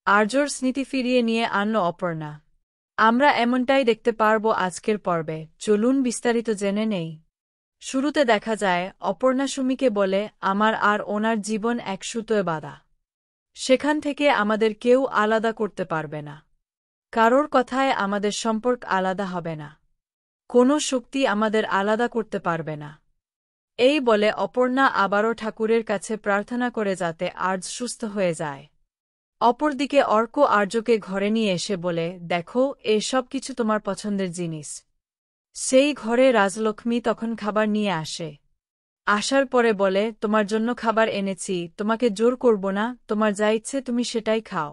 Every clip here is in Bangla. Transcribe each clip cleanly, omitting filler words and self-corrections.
আর্যর স্মৃতি ফিরিয়ে নিয়ে আনল অপর্ণা। আমরা এমনটাই দেখতে পারব আজকের পর্বে। চলুন বিস্তারিত জেনে নেই। শুরুতে দেখা যায় অপর্ণা সুমিকে বলে, আমার আর ওনার জীবন এক সুতোয় বাঁধা। সেখান থেকে আমাদের কেউ আলাদা করতে পারবে না। কারোর কথায় আমাদের সম্পর্ক আলাদা হবে না। কোনো শক্তি আমাদের আলাদা করতে পারবে না। এই বলে অপর্ণা আবারও ঠাকুরের কাছে প্রার্থনা করে যাতে আর্য সুস্থ হয়ে যায়। অপরদিকে অর্ক আর্যকে ঘরে নিয়ে এসে বলে, দেখো, সব কিছু তোমার পছন্দের জিনিস। সেই ঘরে রাজলক্ষ্মী তখন খাবার নিয়ে আসে। আসার পরে বলে, তোমার জন্য খাবার এনেছি, তোমাকে জোর করব না, তোমার যা ইচ্ছে তুমি সেটাই খাও।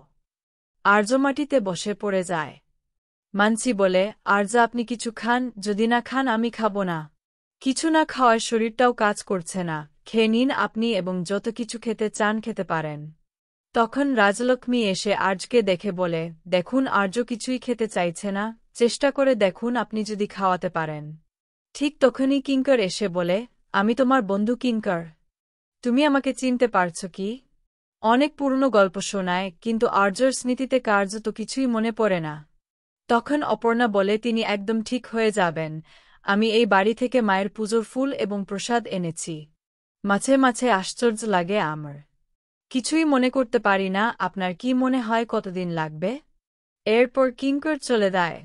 আর্য মাটিতে বসে পড়ে যায়। মানসি বলে, আর্য আপনি কিছু খান, যদি না খান আমি খাব না। কিছু না খাওয়ায় শরীরটাও কাজ করছে না, খেয়ে নিন আপনি এবং যত কিছু খেতে চান খেতে পারেন। তখন রাজলক্ষ্মী এসে আর্যকে দেখে বলে, দেখুন আর্য কিছুই খেতে চাইছে না, চেষ্টা করে দেখুন আপনি যদি খাওয়াতে পারেন। ঠিক তখনই কিঙ্কর এসে বলে, আমি তোমার বন্ধু কিঙ্কর। তুমি আমাকে চিনতে পারছ কি? অনেক পুরনো গল্প শোনায়, কিন্তু আর্যর স্মৃতিতে কার্যত কিছুই মনে পড়ে না। তখন অপর্ণা বলে, তিনি একদম ঠিক হয়ে যাবেন। আমি এই বাড়ি থেকে মায়ের পুজোর ফুল এবং প্রসাদ এনেছি। মাঝে মাঝে আশ্চর্য লাগে আমার। কিছুই মনে করতে পারি না, আপনার কি মনে হয় কতদিন লাগবে? এরপর কিঙ্কর চলে যায়।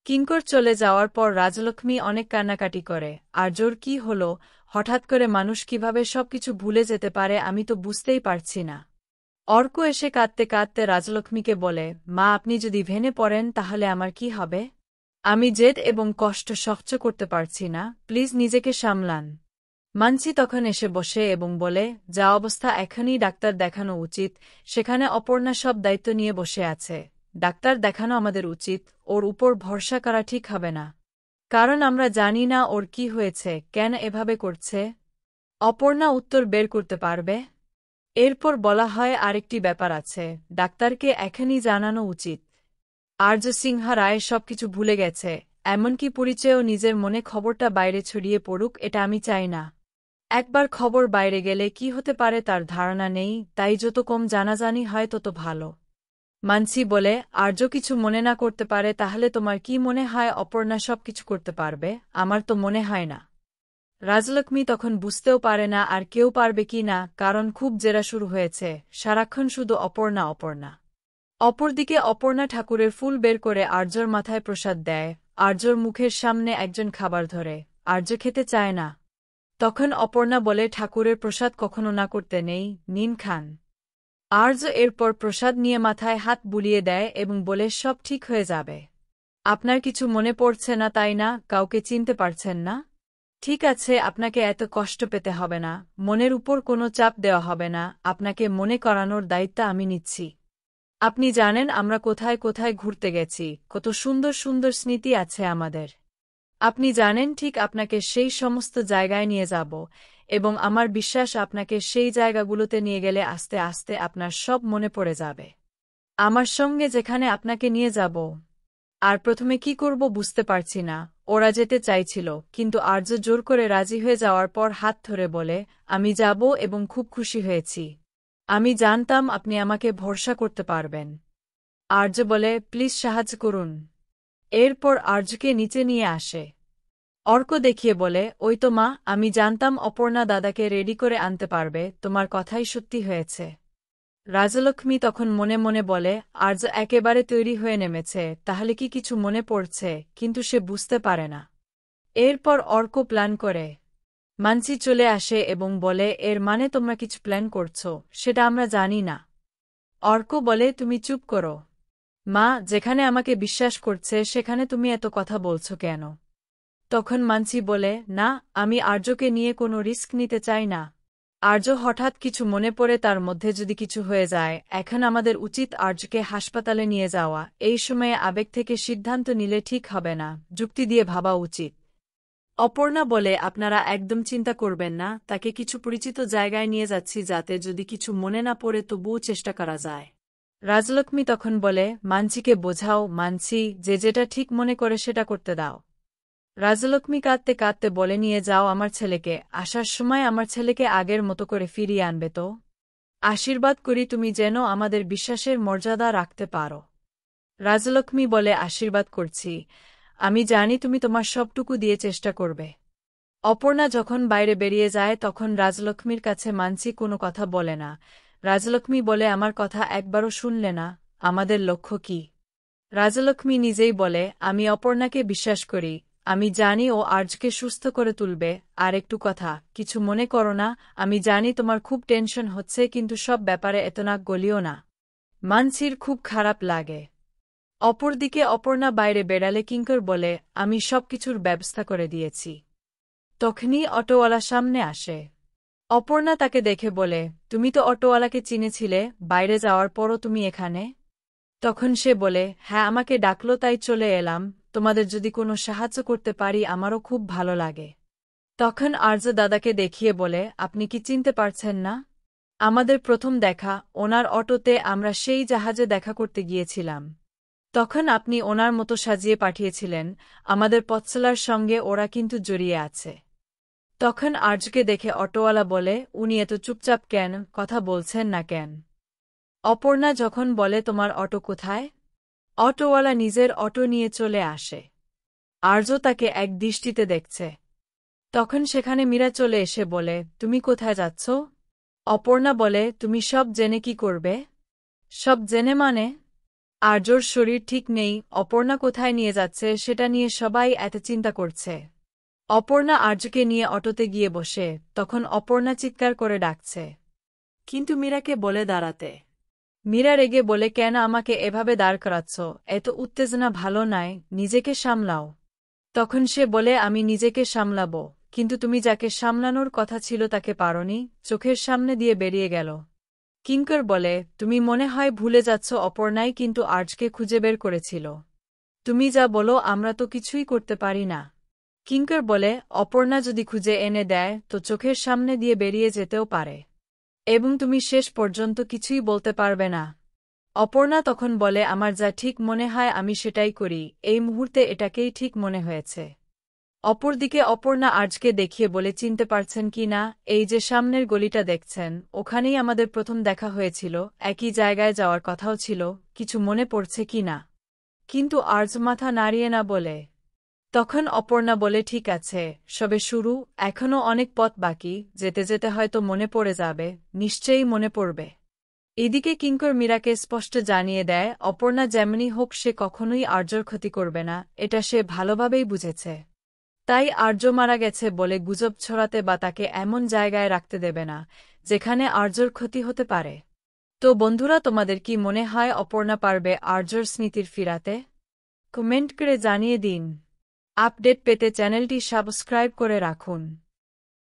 কিঙ্কর চলে যাওয়ার পর রাজলক্ষ্মী অনেক কান্নাকাটি করে। আর্যর কি হলো, হঠাৎ করে মানুষ কিভাবে সবকিছু ভুলে যেতে পারে আমি তো বুঝতেই পারছি না। অর্ক এসে কাঁদতে কাঁদতে রাজলক্ষ্মীকে বলে, মা আপনি যদি ভেঙে পড়েন তাহলে আমার কি হবে? আমি জেদ এবং কষ্ট সহ্য করতে পারছি না, প্লিজ নিজেকে সামলান। মানসি তখন এসে বসে এবং বলে, যা অবস্থা এখনই ডাক্তার দেখানো উচিত। সেখানে অপর্ণা সব দায়িত্ব নিয়ে বসে আছে। ডাক্তার দেখানো আমাদের উচিত, ওর উপর ভরসা করা ঠিক হবে না। কারণ আমরা জানি না ওর কি হয়েছে, কেন এভাবে করছে। অপর্ণা উত্তর বের করতে পারবে? এরপর বলা হয় আরেকটি ব্যাপার আছে, ডাক্তারকে এখনই জানানো উচিত। আর্য সিংহা রায় সবকিছু ভুলে গেছে, এমনকি পরিচয়ও নিজের মনে খবরটা বাইরে ছড়িয়ে পড়ুক, এটা আমি চাই না। একবার খবর বাইরে গেলে কি হতে পারে তার ধারণা নেই, তাই যত কম জানাজানি হয় তত ভালো। মানসি বলে, আর্য কিছু মনে না করতে পারে তাহলে তোমার কি মনে হয় অপর্ণা সবকিছু করতে পারবে? আমার তো মনে হয় না। রাজলক্ষ্মী তখন বুঝতেও পারে না আর কেউ পারবে কি না, কারণ খুব জেরা শুরু হয়েছে, সারাক্ষণ শুধু অপর্ণা অপর্ণা। অপরদিকে অপর্ণা ঠাকুরের ফুল বের করে আর্যর মাথায় প্রসাদ দেয়। আর্যর মুখের সামনে একজন খাবার ধরে। আর্য খেতে চায় না। তখন অপর্ণা বলে, ঠাকুরের প্রসাদ কখনো না করতে নেই, নিন খান। আর্য এরপর প্রসাদ নিয়ে মাথায় হাত বুলিয়ে দেয় এবং বলে, সব ঠিক হয়ে যাবে। আপনার কিছু মনে পড়ছে না তাই না, কাউকে চিনতে পারছেন না? ঠিক আছে, আপনাকে এত কষ্ট পেতে হবে না, মনের উপর কোনো চাপ দেওয়া হবে না, আপনাকে মনে করানোর দায়িত্ব আমি নিচ্ছি। আপনি জানেন আমরা কোথায় কোথায় ঘুরতে গেছি, কত সুন্দর সুন্দর স্মৃতি আছে আমাদের। আপনি জানেন ঠিক আপনাকে সেই সমস্ত জায়গায় নিয়ে যাব, এবং আমার বিশ্বাস আপনাকে সেই জায়গাগুলোতে নিয়ে গেলে আস্তে আস্তে আপনার সব মনে পড়ে যাবে। আমার সঙ্গে যেখানে আপনাকে নিয়ে যাব। আর প্রথমে কি করব বুঝতে পারছি না। ওরা যেতে চাইছিল, কিন্তু আর্য জোর করে রাজি হয়ে যাওয়ার পর হাত ধরে বলে, আমি যাব এবং খুব খুশি হয়েছি। আমি জানতাম আপনি আমাকে ভরসা করতে পারবেন। আর্য বলে, প্লিজ সাহায্য করুন। এরপর আর্যকে নিচে নিয়ে আসে। অর্ক দেখিয়ে বলে, ওই তো মা, আমি জানতাম অপর্ণা দাদাকে রেডি করে আনতে পারবে, তোমার কথাই সত্যি হয়েছে। রাজলক্ষ্মী তখন মনে মনে বলে, আর্য একেবারে তৈরি হয়ে নেমেছে, তাহলে কি কিছু মনে পড়ছে, কিন্তু সে বুঝতে পারে না। এরপর অর্ক প্ল্যান করে। মানসি চলে আসে এবং বলে, এর মানে তোমরা কিছু প্ল্যান করছো, সেটা আমরা জানি না। অর্ক বলে, তুমি চুপ করো। মা, যেখানে আমাকে বিশ্বাস করছে সেখানে তুমি এত কথা বলছো কেন? তখন মানসি বলে, না, আমি আর্যকে নিয়ে কোনো রিস্ক নিতে চাই না। আর্য হঠাৎ কিছু মনে পড়ে তার মধ্যে যদি কিছু হয়ে যায়, এখন আমাদের উচিত আর্যকে হাসপাতালে নিয়ে যাওয়া। এই সময়ে আবেগ থেকে সিদ্ধান্ত নিলে ঠিক হবে না, যুক্তি দিয়ে ভাবা উচিত। অপর্ণা বলে, আপনারা একদম চিন্তা করবেন না, তাকে কিছু পরিচিত জায়গায় নিয়ে যাচ্ছি যাতে যদি কিছু মনে না পড়ে তবুও চেষ্টা করা যায়। রাজলক্ষ্মী তখন বলে, মানসিকে বোঝাও মানসি, যে যেটা ঠিক মনে করে সেটা করতে দাও। রাজলক্ষ্মী কাঁদতে কাঁদতে বলে, নিয়ে যাও আমার ছেলেকে, আসার সময় আমার ছেলেকে আগের মতো করে ফিরিয়ে আনবে তো? আশীর্বাদ করি তুমি যেন আমাদের বিশ্বাসের মর্যাদা রাখতে পারো। রাজলক্ষ্মী বলে আশীর্বাদ করছি, আমি জানি তুমি তোমার সবটুকু দিয়ে চেষ্টা করবে। অপর্ণা যখন বাইরে বেরিয়ে যায় তখন রাজলক্ষ্মীর কাছে মানসী কোনো কথা বলে না। রাজলক্ষ্মী বলে আমার কথা একবারও শুনলে না, আমাদের লক্ষ্য কি? রাজলক্ষ্মী নিজেই বলে আমি অপর্ণাকে বিশ্বাস করি, আমি জানি ও আর্যকে সুস্থ করে তুলবে। আর একটু কথা, কিছু মনে করো না, আমি জানি তোমার খুব টেনশন হচ্ছে কিন্তু সব ব্যাপারে এত নাক গলিও না। মানসির খুব খারাপ লাগে। অপরদিকে অপর্ণা বাইরে বেড়ালে কিঙ্কর বলে আমি সবকিছুর ব্যবস্থা করে দিয়েছি। তখনই অটোওয়ালা সামনে আসে। অপর্ণা তাকে দেখে বলে তুমি তো অটোওয়ালাকে চিনেছিলে, বাইরে যাওয়ার পরও তুমি এখানে? তখন সে বলে হ্যাঁ, আমাকে ডাকলো তাই চলে এলাম, তোমাদের যদি কোনো সাহায্য করতে পারি আমারও খুব ভালো লাগে। তখন আর্য দাদাকে দেখিয়ে বলে আপনি কি চিনতে পারছেন না? আমাদের প্রথম দেখা, ওনার অটোতে আমরা সেই জাহাজে দেখা করতে গিয়েছিলাম। তখন আপনি ওনার মতো সাজিয়ে পাঠিয়েছিলেন, আমাদের পথচলার সঙ্গে ওরা কিন্তু জড়িয়ে আছে। তখন আর্যকে দেখে অটোওয়ালা বলে উনি এত চুপচাপ কেন, কথা বলছেন না কেন? অপর্ণা যখন বলে তোমার অটো কোথায়? অটোওয়ালা নিজের অটো নিয়ে চলে আসে। আর্য তাকে এক দৃষ্টিতে দেখছে। তখন সেখানে মীরা চলে এসে বলে তুমি কোথায় যাচ্ছ? অপর্ণা বলে তুমি সব জেনে কি করবে? সব জেনে মানে? আর্যর শরীর ঠিক নেই, অপর্ণা কোথায় নিয়ে যাচ্ছে সেটা নিয়ে সবাই এত চিন্তা করছে। অপর্ণা আর্যকে নিয়ে অটোতে গিয়ে বসে, তখন অপর্ণা চিৎকার করে ডাকছে, কিন্তু মীরাকে বলে দাঁড়াতে। মীরা রেগে বলে কেন আমাকে এভাবে দাঁড় করাচ্ছ, এত উত্তেজনা ভালো নয়, নিজেকে সামলাও। তখন সে বলে আমি নিজেকে সামলাব, কিন্তু তুমি যাকে সামলানোর কথা ছিল তাকে পারোনি, চোখের সামনে দিয়ে বেরিয়ে গেল। কিঙ্কর বলে তুমি মনে হয় ভুলে যাচ্ছ অপর্ণাই কিন্তু আর্যকে খুঁজে বের করেছিল। তুমি যা বলো আমরা তো কিছুই করতে পারি না। কিঙ্কর বলে অপর্ণা যদি খুঁজে এনে দেয় তো চোখের সামনে দিয়ে বেরিয়ে যেতেও পারে, এবং তুমি শেষ পর্যন্ত কিছুই বলতে পারবে না। অপর্ণা তখন বলে আমার যা ঠিক মনে হয় আমি সেটাই করি, এই মুহূর্তে এটাকেই ঠিক মনে হয়েছে। অপরদিকে অপর্ণা আর্যকে দেখিয়ে বলে চিনতে পারছেন কি না, এই যে সামনের গলিটা দেখছেন, ওখানেই আমাদের প্রথম দেখা হয়েছিল, একই জায়গায় যাওয়ার কথাও ছিল, কিছু মনে পড়ছে কি না? কিন্তু আর্য মাথা নাড়িয়ে না বলে। তখন অপর্ণা বলে ঠিক আছে, সবে শুরু, এখনও অনেক পথ বাকি, যেতে যেতে হয়তো মনে পড়ে যাবে, নিশ্চয়ই মনে পড়বে। এদিকে কিঙ্কর মীরাকে স্পষ্ট জানিয়ে দেয় অপর্ণা যেমনই হোক সে কখনোই আর্যর ক্ষতি করবে না, এটা সে ভালোভাবেই বুঝেছে। তাই আর্য মারা গেছে বলে গুজব ছড়াতে বা তাকে এমন জায়গায় রাখতে দেবে না যেখানে আর্যর ক্ষতি হতে পারে। তো বন্ধুরা, তোমাদের কি মনে হয় অপর্ণা পারবে আর্যর স্মৃতির ফিরাতে? কমেন্ট করে জানিয়ে দিন। আপডেট পেতে চ্যানেলটি সাবস্ক্রাইব করে রাখুন।